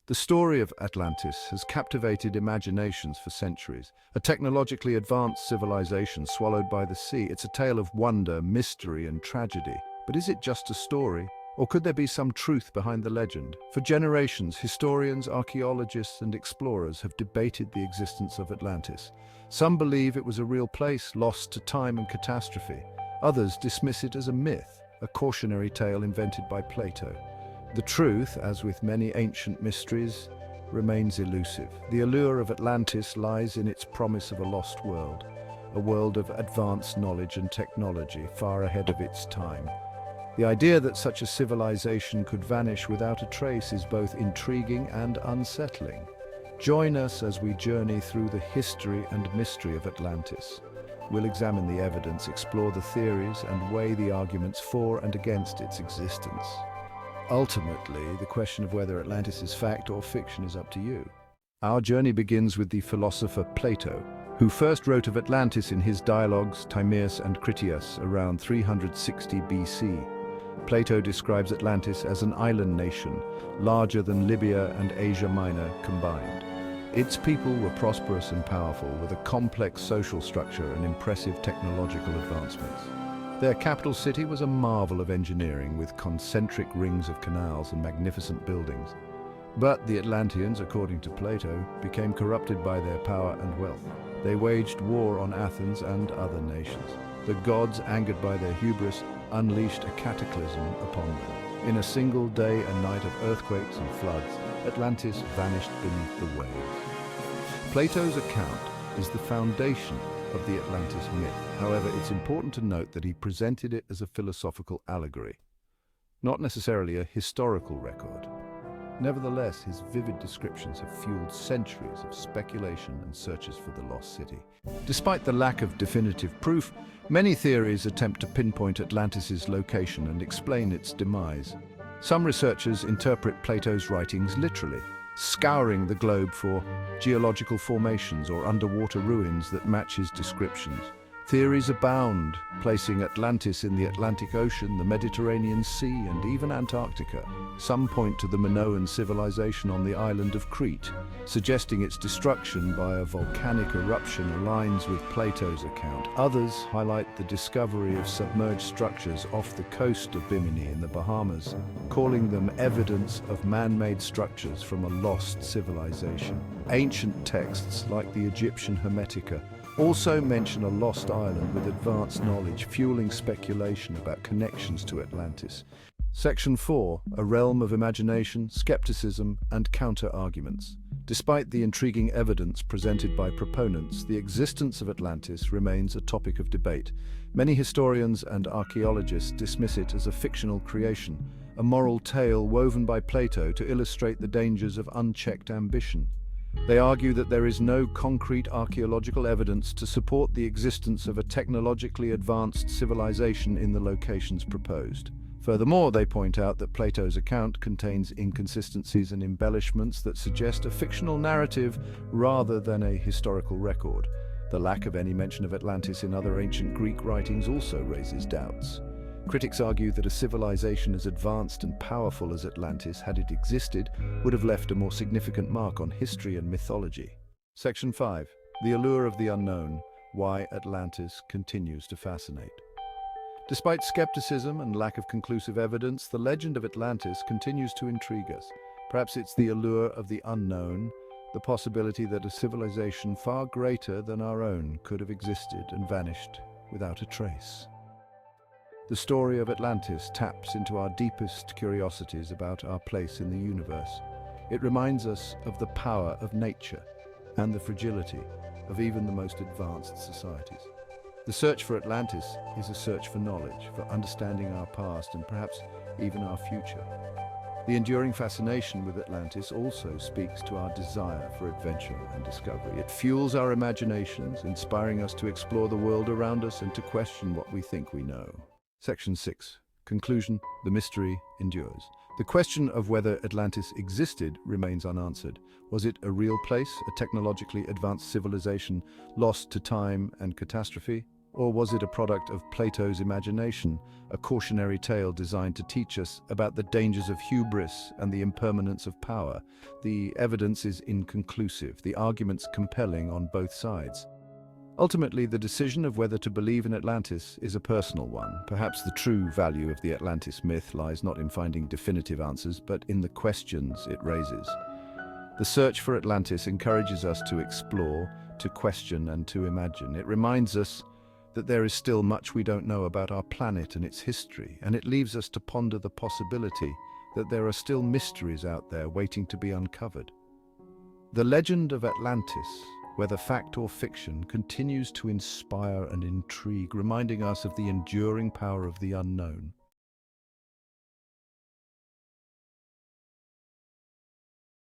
The story of Atlantis has captivated imaginations for centuries. A technologically advanced civilization swallowed by the sea. It's a tale of wonder, mystery, and tragedy. But is it just a story? Or could there be some truth behind the legend? For generations, historians, archaeologists, and explorers have debated the existence of Atlantis. Some believe it was a real place, lost to time and catastrophe. Others dismiss it as a myth, a cautionary tale invented by Plato. The truth, as with many ancient mysteries, remains elusive. The allure of Atlantis lies in its promise of a lost world, a world of advanced knowledge and technology far ahead of its time. The idea that such a civilization could vanish without a trace is both intriguing and unsettling. Join us as we journey through the history and mystery of Atlantis. We'll examine the evidence, explore the theories, and weigh the arguments for and against its existence. Ultimately, the question of whether Atlantis is fact or fiction is up to you. Our journey begins with the philosopher Plato, who first wrote of Atlantis in his dialogues Timaeus and Critias around 360 BC. Plato describes Atlantis as an island nation, larger than Libya and Asia Minor combined. Its people were prosperous and powerful, with a complex social structure and impressive technological advancements. Their capital city was a marvel of engineering, with concentric rings of canals and magnificent buildings. But the Atlanteans, according to Plato, became corrupted by their power and wealth. They waged war on Athens and other nations. The gods, angered by their hubris, unleashed a cataclysm upon them. In a single day and night of earthquakes and floods, Atlantis vanished beneath the waves. Plato's account is the foundation of the Atlantis myth. However, it's important to note that he presented it as a philosophical allegory, not necessarily a historical record. Nevertheless, his vivid descriptions have fueled centuries of speculation and searches for the lost city. Despite the lack of definitive proof, many theories attempt to pinpoint Atlantis's location and explain its demise. Some researchers interpret Plato's writings literally, scouring the globe for geological formations or underwater ruins that match his descriptions. Theories abound, placing Atlantis in the Atlantic Ocean, the Mediterranean Sea, and even Antarctica. Some point to the Minoan civilization on the island of Crete, suggesting its destruction by a volcanic eruption aligns with Plato's account. Others highlight the discovery of submerged structures off the coast of Bimini in the Bahamas, calling them evidence of man-made structures from a lost civilization. Ancient texts, like the Egyptian Hermetica, also mention a lost island with advanced knowledge, fueling speculation about connections to Atlantis. Section 4, a realm of imagination, skepticism, and counter-arguments. Despite the intriguing evidence presented by proponents, the existence of Atlantis remains a topic of debate. Many historians and archaeologists dismiss it as a fictional creation, a moral tale woven by Plato to illustrate the dangers of unchecked ambition. They argue that there is no concrete archaeological evidence to support the existence of a technologically advanced civilization in the locations proposed. Furthermore, they point out that Plato's account contains inconsistencies and embellishments that suggest a fictional narrative rather than a historical record. The lack of any mention of Atlantis in other ancient Greek writings also raises doubts. Critics argue that a civilization as advanced and powerful as Atlantis, had it existed, would have left a more significant mark on history and mythology. Section 5. The allure of the unknown. Why Atlantis continues to fascinate. Despite skepticism and lack of conclusive evidence, the legend of Atlantis continues to intrigue us. Perhaps it's the allure of the unknown, the possibility that a civilization far greater than our own could have existed and vanished without a trace. The story of Atlantis taps into our deepest curiosities about our place in the universe. It reminds us of the power of nature and the fragility of even the most advanced societies. The search for Atlantis is a search for knowledge, for understanding our past and perhaps even our future. The enduring fascination with Atlantis also speaks to our desire for adventure and discovery. It fuels our imaginations, inspiring us to explore the world around us and to question what we think we know. Section 6. Conclusion. The mystery endures. The question of whether Atlantis existed remains unanswered. Was it a real place, a technologically advanced civilization lost to time and catastrophe? Or was it a product of Plato's imagination, a cautionary tale designed to teach us about the dangers of hubris and the impermanence of power? The evidence is inconclusive, the arguments compelling on both sides. Ultimately, the decision of whether to believe in Atlantis is a personal one. Perhaps the true value of the Atlantis myth lies not in finding definitive answers, but in the questions it raises. The search for Atlantis encourages us to explore, to question, and to imagine. It reminds us that there is still much we don't know about our planet and its history, and it leaves us to ponder the possibility that there are still mysteries out there waiting to be uncovered. The legend of Atlantis, whether fact or fiction, continues to inspire and intrigue, reminding us of the enduring power of the unknown.